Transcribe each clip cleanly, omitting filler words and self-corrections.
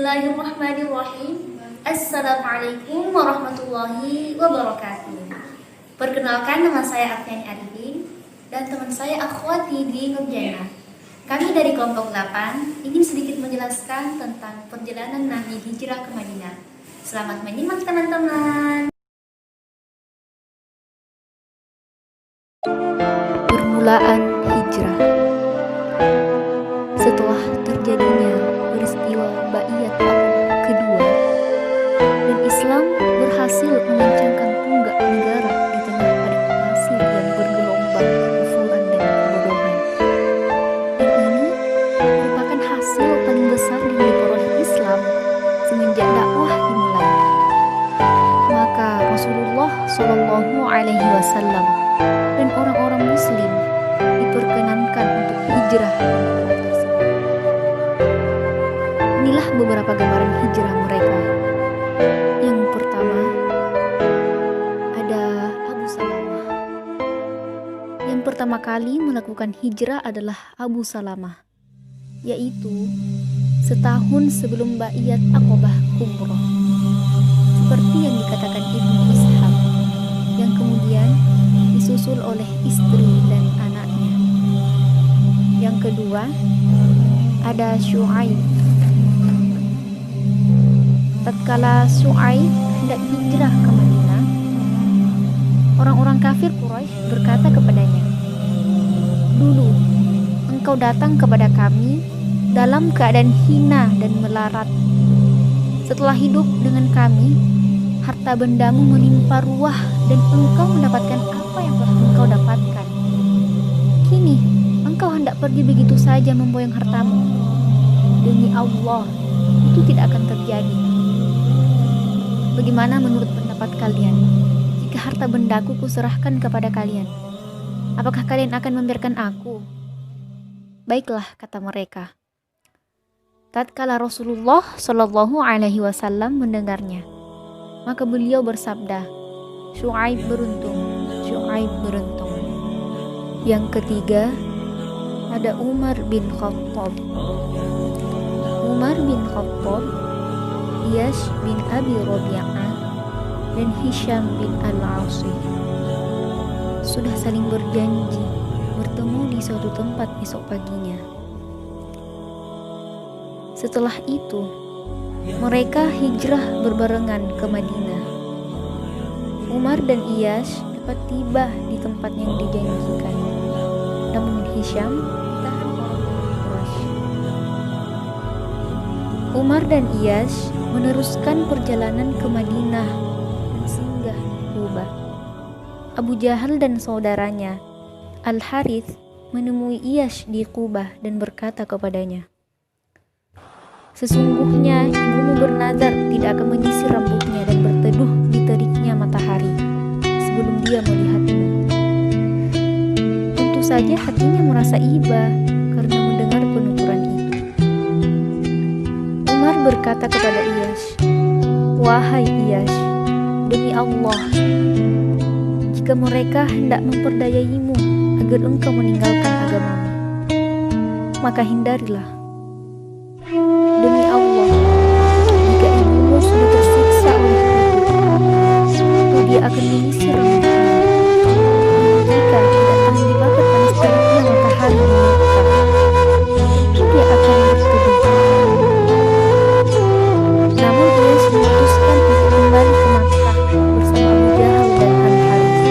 Bismillahirrahmanirrahim. Assalamualaikum warahmatullahi wabarakatuh. Perkenalkan, nama saya Afiani Arifin dan teman saya Akhwati di Nurjana. Kami dari kelompok 8 ingin sedikit menjelaskan tentang perjalanan Nabi hijrah ke Madinah. Selamat menyimak teman-teman. Permulaan hijrah. Setelah terjadinya peristiwa Baiat Aqabah kedua dan Islam berhasil mengencangkan tonggak negara di tengah padang pasir yang bergelombang kekufuran dan kebodohan. Dan ini merupakan hasil paling besar yang diperoleh Islam semenjak dakwah dimulai. Maka Rasulullah Shallallahu Alaihi Wasallam dan orang-orang Muslim diperkenankan untuk hijrah ke negara tersebut. Inilah beberapa gambaran hijrah mereka. Yang pertama, ada Abu Salamah. Yang pertama kali melakukan hijrah adalah Abu Salamah, yaitu setahun sebelum Baiat Aqabah Kubra, seperti yang dikatakan Ibnu Ishaq, yang kemudian disusul oleh istri dan anaknya. Yang kedua, ada Syu'aib. Tatkala Syu'aib hendak hijrah ke Madinah, orang-orang kafir Quraisy berkata kepadanya, "Dulu engkau datang kepada kami dalam keadaan hina dan melarat. Setelah hidup dengan kami, harta bendamu menimpa ruah dan engkau mendapatkan apa yang telah engkau dapatkan. Kini engkau hendak pergi begitu saja memboyong hartamu. Demi Allah, itu tidak akan terjadi. Bagaimana menurut pendapat kalian jika harta bendaku kuserahkan kepada kalian? Apakah kalian akan membiarkan aku?" "Baiklah," kata mereka. Tatkala Rasulullah Shallallahu Alaihi Wasallam mendengarnya, maka beliau bersabda, "Syu'aib beruntung, Syu'aib beruntung." Yang ketiga, ada Umar bin Khattab. Umar bin Khattab, Iyas bin Abi Rabi'ah, dan Hisham bin Al-Asi sudah saling berjanji bertemu di suatu tempat esok paginya. Setelah itu, mereka hijrah berbarengan ke Madinah. Umar dan Iyas dapat tiba di tempat yang dijanjikan, namun Hisham ditahan orang-orang Quraisy. Umar dan Iyas meneruskan perjalanan ke Madinah dan singgah di Quba. Abu Jahal dan saudaranya Al-Harith menemui Iyas di Quba dan berkata kepadanya, "Sesungguhnya ibumu bernazar tidak akan menyisir rambutnya dan berteduh di teriknya matahari sebelum dia melihatmu." Tentu saja hatinya merasa iba karena mendengar penuturan itu. Umar berkata kepada Iyas, "Wahai Iyas, demi Allah, jika mereka hendak memperdayaimu agar engkau meninggalkan agamamu, maka hindarilah. Demi Allah, jika ibumu sudah tersiksa oleh kutu, dia akan menyisir rambutnya. Jika tidak tahan dibakar panas teriknya matahari di Mekah, dia akan berteduh." Namun Iyas memutuskan untuk kembali ke Makkah bersama Abu Jahal dan Al-Harith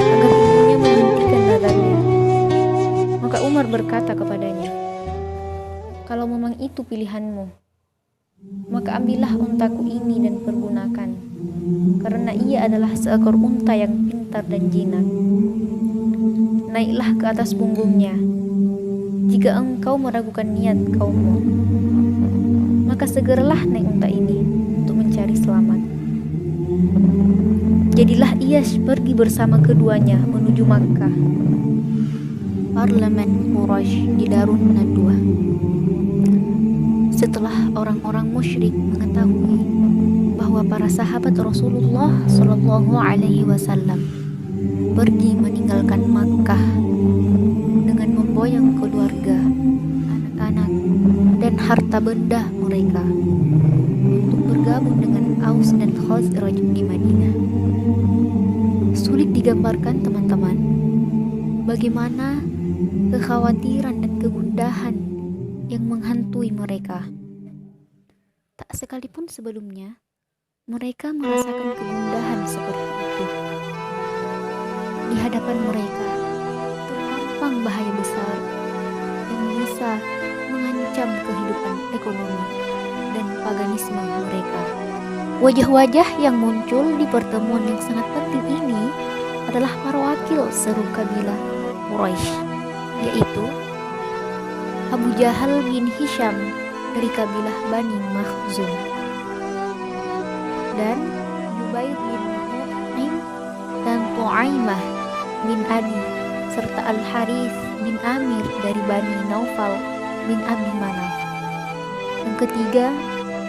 agar ibunya menghentikan nazarnya. Maka Umar berkata kepadanya, "Kalau memang itu pilihanmu, maka ambillah untaku ini dan pergunakan, karena ia adalah seekor unta yang pintar dan jinak. Naiklah ke atas punggungnya. Jika engkau meragukan niat kaummu, maka segeralah naik unta ini untuk mencari selamat." Jadilah Iyas pergi bersama keduanya menuju Makkah. Parlemen Quraisy di Darun Nadwa. Setelah orang-orang musyrik mengetahui bahwa para sahabat Rasulullah Shallallahu Alaihi Wasallam pergi meninggalkan Makkah dengan memboyong keluarga, anak-anak, dan dan harta benda mereka untuk bergabung dengan Aus dan Khazraj di Madinah. Sulit digambarkan teman-teman bagaimana kekhawatiran dan kegundahan yang menghantui mereka. Tak sekalipun sebelumnya mereka merasakan kegundahan seperti itu. Di hadapan mereka terpampang bahaya besar yang bisa mengancam kehidupan ekonomi dan paganisme mereka. Wajah-wajah yang muncul di pertemuan yang sangat penting ini adalah para wakil seluruh kabilah Quraisy, yaitu Abu Jahal bin Hisham dari kabilah Bani Makhzum dan Jubair bin Mut'im dan Tu'aimah bin Adi serta Al-Harith bin Amir dari Bani Naufal bin Abi Manaf. Yang ketiga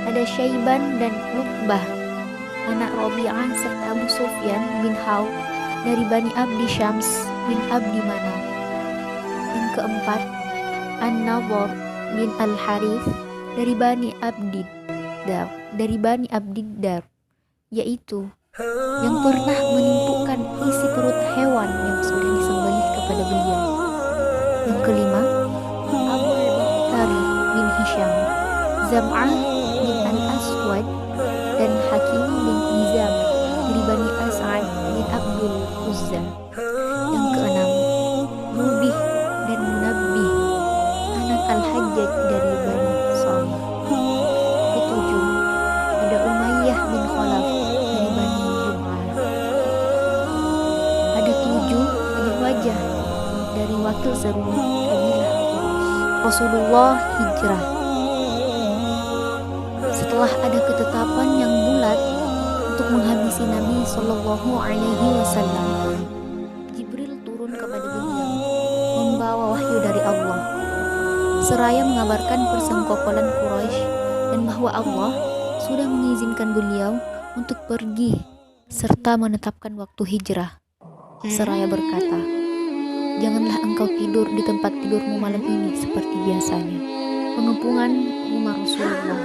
ada Syaiban dan Luqbah anak Rabi'ah serta Abu Sufyan bin Hawf dari Bani Abdi Syams bin Abdi Manaf. Yang keempat An-Nadhr bin Al-Harith dari Bani Abdiddar, yaitu yang pernah menimpukkan isi perut hewan yang sudah disembelih kepada beliau. Yang kelima Abu Bakhtari bin Hisham, Zam'ah bin Al-Aswad dan Hakim bin Hizam dari Bani As'ad bin Abdul Uzza. Yang keenam Rubih dan Munabbih anak Al-Hajjaj dari Bani Salih. Ketujuh ada Umayyah bin Khalaf dari Bani Jum'ah. Ada 7 wajah dari wakil seluruh kabilah Quraisy. Rasulullah hijrah. Setelah ada ketetapan yang bulat untuk menghabisi Nabi Shallallahu Alaihi Wasallam, Jibril turun kepada beliau membawa wahyu dari Allah, seraya mengabarkan persengkokolan Quraisy dan bahwa Allah sudah mengizinkan beliau untuk pergi serta menetapkan waktu hijrah. Seraya berkata, "Janganlah engkau tidur di tempat tidurmu malam ini seperti biasanya." Pengepungan rumah Rasulullah.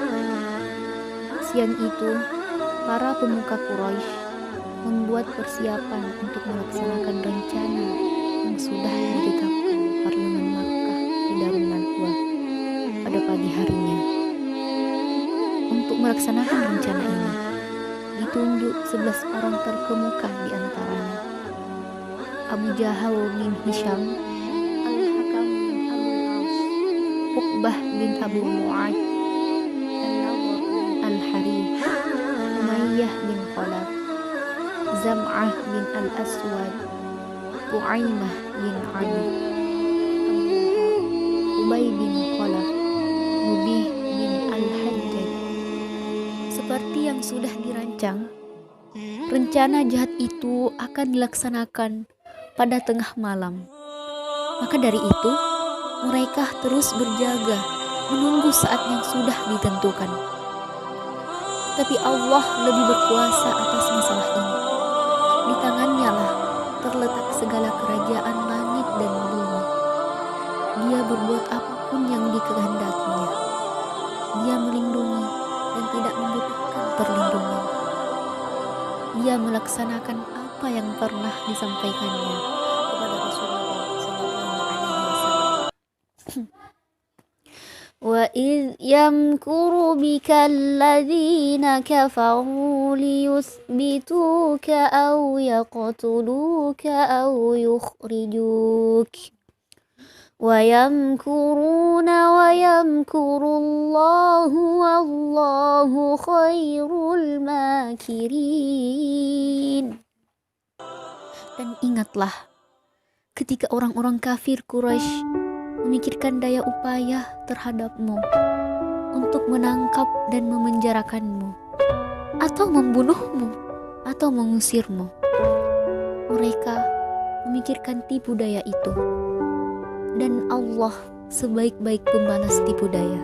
Siang itu, para pemuka Quraisy membuat persiapan untuk melaksanakan rencana yang sudah ditetapkan Parlemen Makkah di Darun Nadwa pada pagi harinya. Untuk melaksanakan rencana ini, ditunjuk 11 orang terkemuka di antaranya. Abu Jahal bin Hisham, Al-Hakam bin Abul As, Uqbah bin Abu Mu'ad, An-Nadhr bin Al-Harith, Umayyah bin Khalaf, Zam'ah bin Al-Aswad, Tu'aimah bin Adi, Ubay bin Khalaf, Rubih bin Al-Hajjaj. Seperti yang sudah dirancang, rencana jahat itu akan dilaksanakan pada tengah malam. Maka dari itu, mereka terus berjaga menunggu saat yang sudah ditentukan. Tapi Allah lebih berkuasa atas masalah ini. Di tangannya lah terletak segala kerajaan langit dan bumi. Dia berbuat apapun yang dikehendakinya. Dia melindungi dan tidak membutuhkan perlindungan. Dia melaksanakan apa yang pernah disampaikannya kepada Rasulullah SAW. وَإِذْ يَمْكُرُ بِكَ الَّذِينَ كَفَرُوا لِيُثْبِتُوكَ أَوْ يَقْتُلُوكَ أَوْ يُخْرِجُوكَ وَيَمْكُرُونَ وَيَمْكُرُ اللَّهُ وَاللَّهُ خَيْرُ الْمَاكِرِينَ. Dan ingatlah ketika orang-orang kafir Quraisy memikirkan daya upaya terhadapmu untuk menangkap dan memenjarakanmu, atau membunuhmu, atau mengusirmu. Mereka memikirkan tipu daya itu, dan Allah sebaik-baik pembalas tipu daya.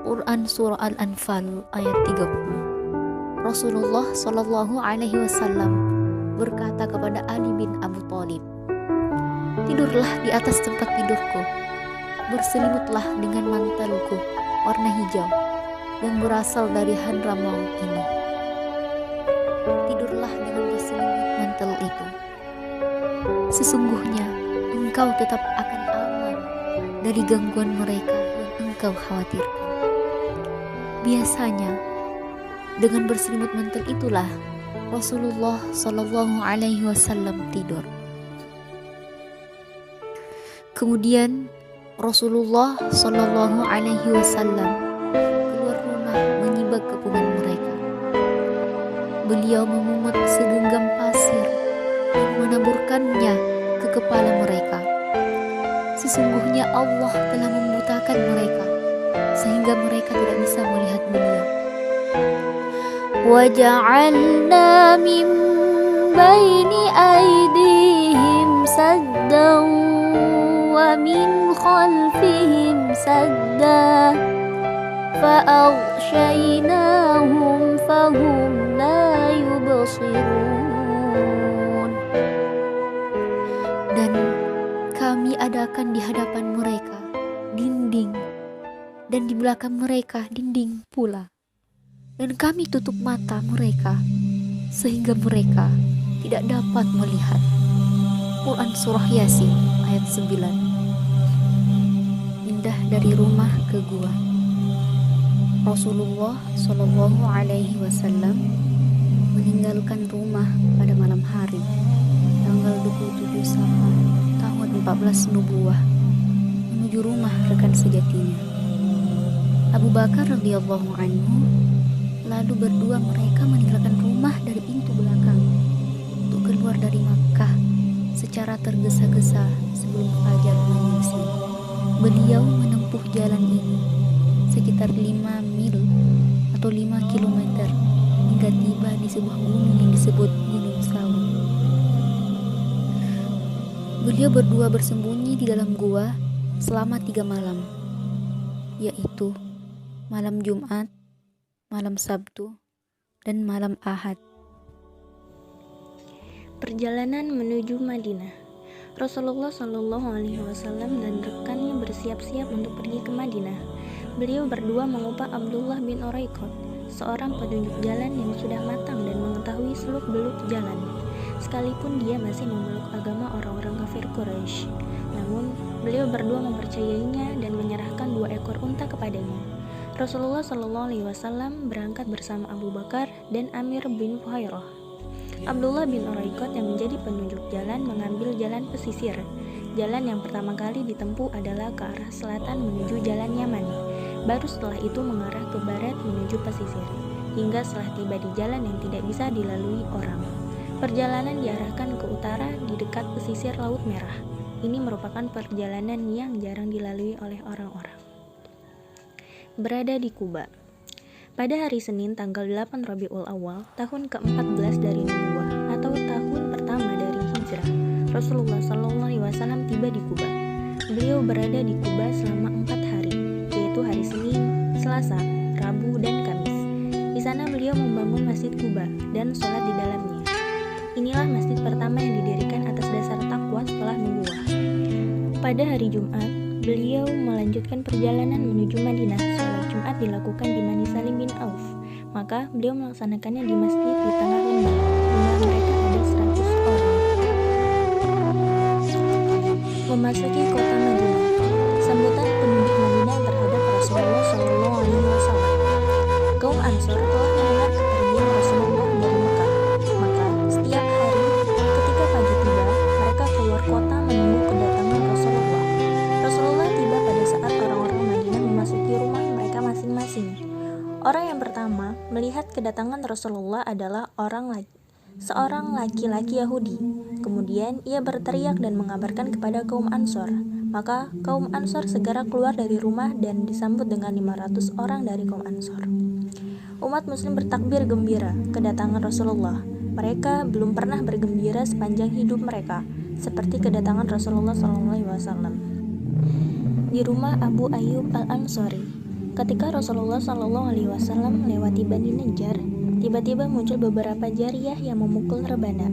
Quran Surah Al-Anfal ayat 30. Rasulullah Shallallahu Alaihi Wasallam berkata kepada Ali bin Abu Thalib, "Tidurlah di atas tempat tidurku, berselimutlah dengan mantelku, warna hijau yang berasal dari Hadramaut ini. Tidurlah dengan berselimut mantel itu. Sesungguhnya engkau tetap akan aman dari gangguan mereka yang engkau khawatirkan. Biasanya dengan berselimut mantel itulah Rasulullah Shallallahu Alaihi Wasallam tidur. Kemudian Rasulullah Shallallahu Alaihi Wasallam keluar rumah menyibak kepungan mereka. Beliau memungut segenggam pasir dan menaburkannya ke kepala mereka. Sesungguhnya Allah telah membutakan mereka sehingga mereka tidak bisa melihat beliau. وَجَعَلْنَا مِنْ بَيْنِ أَيْدِيهِمْ سَدًّا وَمِنْ خَلْفِهِمْ سَدًّا فَأَغْشَيْنَاهُمْ فَهُمْ لَا يُبْصِرُونَ. Dan kami adakan di hadapan mereka dinding, dan di belakang mereka dinding pula. Dan kami tutup mata mereka sehingga mereka tidak dapat melihat. Quran Surah Yasin ayat 9. Pindah dari rumah ke gua. Rasulullah Shallallahu Alaihi Wasallam meninggalkan rumah pada malam hari tanggal 27 Safar tahun 14 Nubuwah menuju rumah rekan sejatinya Abu Bakar radhiyallahu anhu. Lalu berdua mereka meninggalkan rumah dari pintu belakang untuk keluar dari Makkah secara tergesa-gesa sebelum fajar menyingsing. Beliau menempuh jalan ini sekitar 5 mil atau 5 kilometer hingga tiba di sebuah gunung yang disebut Gunung Sawu. Beliau berdua bersembunyi di dalam gua selama 3 malam, yaitu malam Jumat, malam Sabtu, dan malam Ahad. Perjalanan menuju Madinah. Rasulullah Shallallahu Alaihi Wasallam dan rekannya bersiap-siap untuk pergi ke Madinah. Beliau berdua mengupah Abdullah bin Uraiqat, seorang penunjuk jalan yang sudah matang dan mengetahui seluk-beluk jalan, sekalipun dia masih memeluk agama orang-orang kafir Quraisy. Namun, beliau berdua mempercayainya dan menyerahkan 2 ekor unta kepadanya. Rasulullah Shallallahu Alaihi Wasallam berangkat bersama Abu Bakar dan Amir bin Fuhairah. Abdullah bin Uraiqat yang menjadi penunjuk jalan mengambil jalan pesisir. Jalan yang pertama kali ditempuh adalah ke arah selatan menuju jalan Yaman. Baru setelah itu mengarah ke barat menuju pesisir, hingga setelah tiba di jalan yang tidak bisa dilalui orang. Perjalanan diarahkan ke utara di dekat pesisir Laut Merah. Ini merupakan perjalanan yang jarang dilalui oleh orang-orang. Berada di Kuba. Pada hari Senin tanggal 8 Rabiul Awal tahun ke-14 dari Nubuwah atau tahun pertama dari Hijrah, Rasulullah Shallallahu Alaihi Wasallam tiba di Kuba. Beliau berada di Kuba selama 4 hari, yaitu hari Senin, Selasa, Rabu, dan Kamis. Di sana beliau membangun Masjid Kuba dan sholat di dalamnya. Inilah masjid pertama yang didirikan atas dasar takwa setelah Nubuwah. Pada hari Jumat, beliau melanjutkan perjalanan menuju Madinah. Salat Jumat dilakukan di Bani Salim bin Auf. Maka beliau melaksanakannya di masjid di tengah lembah. Jumlah mereka ada 100 orang. Memasuki kota Madinah. Sambutan penduduk Madinah terhadap Rasulullah Shallallahu Alaihi Wasallam. Kaum Ansor telah mendengar kepergian Rasulullah dari Mekah. Maka setiap hari ketika pagi tiba, mereka keluar kota menunggu kedatangan Rasulullah. Rasulullah tiba pada saat orang-orang Madinah memasuki rumah mereka masing-masing. Orang yang pertama melihat kedatangan Rasulullah adalah seorang laki-laki Yahudi. Kemudian ia berteriak dan mengabarkan kepada kaum Ansor. Maka kaum Ansor segera keluar dari rumah dan disambut dengan 500 orang dari kaum Ansor. Umat muslim bertakbir gembira kedatangan Rasulullah. Mereka belum pernah bergembira sepanjang hidup mereka seperti kedatangan Rasulullah SAW. Di rumah Abu Ayyub Al-Ansari, ketika Rasulullah SAW melewati Bani Najjar, tiba-tiba muncul beberapa jariyah yang memukul rebana.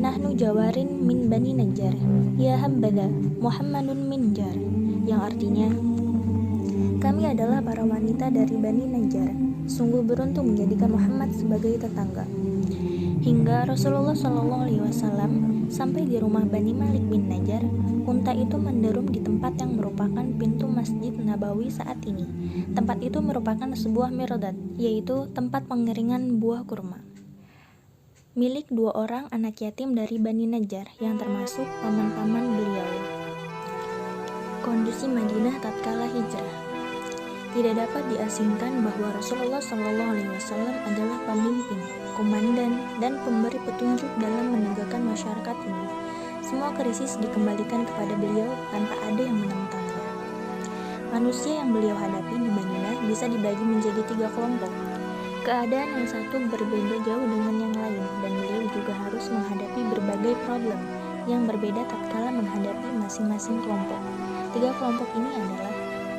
Nahnu jawarin min Bani Najjar, ya hambada Muhammadun min jar, yang artinya, Kami adalah para wanita dari Bani Najjar. Sungguh beruntung menjadikan Muhammad sebagai tetangga. Hingga Rasulullah SAW sampai di rumah Bani Malik bin Najjar, unta itu menderum di tempat yang merupakan pintu Masjid Nabawi saat ini. Tempat itu merupakan sebuah mirdad, yaitu tempat pengeringan buah kurma, milik 2 orang anak yatim dari Bani Najjar yang termasuk paman-paman beliau. Kondisi Madinah tatkala hijrah. Tidak dapat diasingkan bahwa Rasulullah SAW adalah pemimpin, komandan, dan pemberi petunjuk dalam menegakkan masyarakat ini. Semua krisis dikembalikan kepada beliau tanpa ada yang menentangnya. Manusia yang beliau hadapi di Madinah bisa dibagi menjadi 3 kelompok. Keadaan yang satu berbeda jauh dengan yang lain, dan beliau juga harus menghadapi berbagai problem yang berbeda tatkala menghadapi masing-masing kelompok. 3 kelompok ini adalah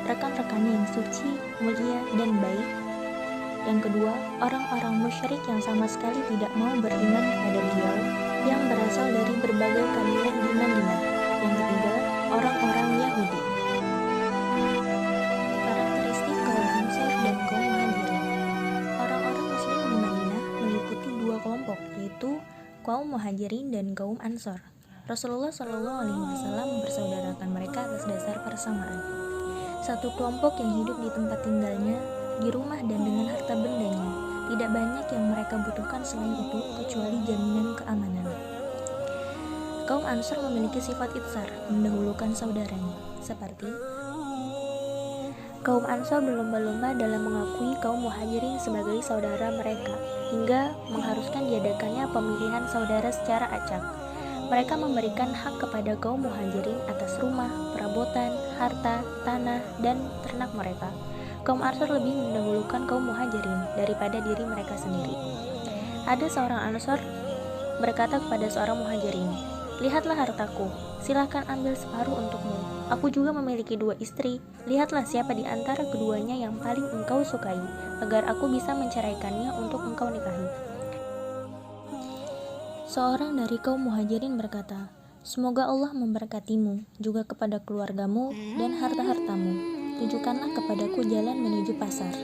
rekan-rekannya yang suci, mulia, dan baik. Yang kedua, orang-orang musyrik yang sama sekali tidak mau beriman kepada beliau, yang berasal dari berbagai kabilah di Madinah. Yang ketiga, orang-orang Yahudi. Karakteristik kaum Ansor dan kaum Muhajirin. Orang-orang Muslim di Madinah meliputi 2 kelompok, yaitu kaum Muhajirin dan kaum Ansor. Rasulullah SAW bersaudarakan mereka atas dasar persamaan. Satu kelompok yang hidup di tempat tinggalnya, di rumah dan dengan harta bendanya. Tidak banyak yang mereka butuhkan selain itu kecuali jaminan keamanan. Kaum Ansor memiliki sifat itsar, mendahulukan saudaranya, seperti kaum Ansor berlomba-lomba dalam mengakui kaum Muhajirin sebagai saudara mereka, hingga mengharuskan diadakannya pemilihan saudara secara acak. Mereka memberikan hak kepada kaum Muhajirin atas rumah, perabotan, harta, tanah, dan ternak mereka. Kaum Ansor lebih mendahulukan kaum Muhajirin daripada diri mereka sendiri. Ada seorang Ansor berkata kepada seorang Muhajirin, "Lihatlah hartaku, silakan ambil separuh untukmu. Aku juga memiliki 2 istri. Lihatlah siapa di antara keduanya yang paling engkau sukai, agar aku bisa menceraikannya untuk engkau nikahi." Seorang dari kaum Muhajirin berkata, "Semoga Allah memberkatimu, juga kepada keluargamu dan harta-hartamu. Tunjukkanlah kepadaku jalan menuju pasar."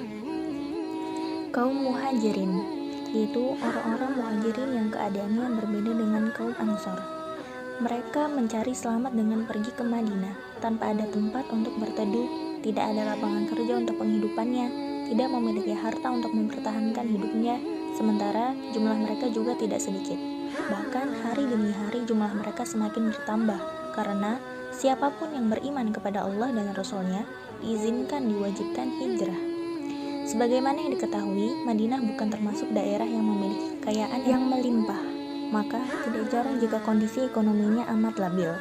Kaum Muhajirin, yaitu orang-orang Muhajirin yang keadaannya berbeda dengan kaum Ansor. Mereka mencari selamat dengan pergi ke Madinah, tanpa ada tempat untuk berteduh, tidak ada lapangan kerja untuk penghidupannya, tidak memiliki harta untuk mempertahankan hidupnya, sementara jumlah mereka juga tidak sedikit. Bahkan hari demi hari jumlah mereka semakin bertambah, karena siapapun yang beriman kepada Allah dan Rasul-Nya diizinkan diwajibkan hijrah. Sebagaimana yang diketahui, Madinah bukan termasuk daerah yang memiliki kekayaan yang melimpah, maka tidak jarang jika kondisi ekonominya amat labil.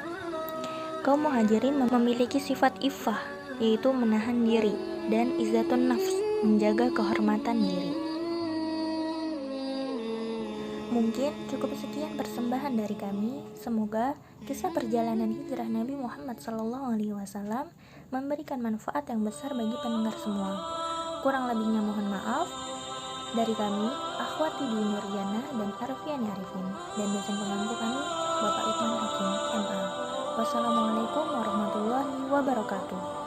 Kaum Muhajirin memiliki sifat iffah, yaitu menahan diri, dan izzatun nafs, menjaga kehormatan diri. Mungkin cukup sekian persembahan dari kami. Semoga kisah perjalanan hijrah Nabi Muhammad SAW memberikan manfaat yang besar bagi pendengar semua. Kurang lebihnya mohon maaf. Dari kami, Akhwati di Nurjana dan Arfiani Arifin, dan dosen pengampu kami, Bapak Ibnu Hakim, MA. Wassalamualaikum warahmatullahi wabarakatuh.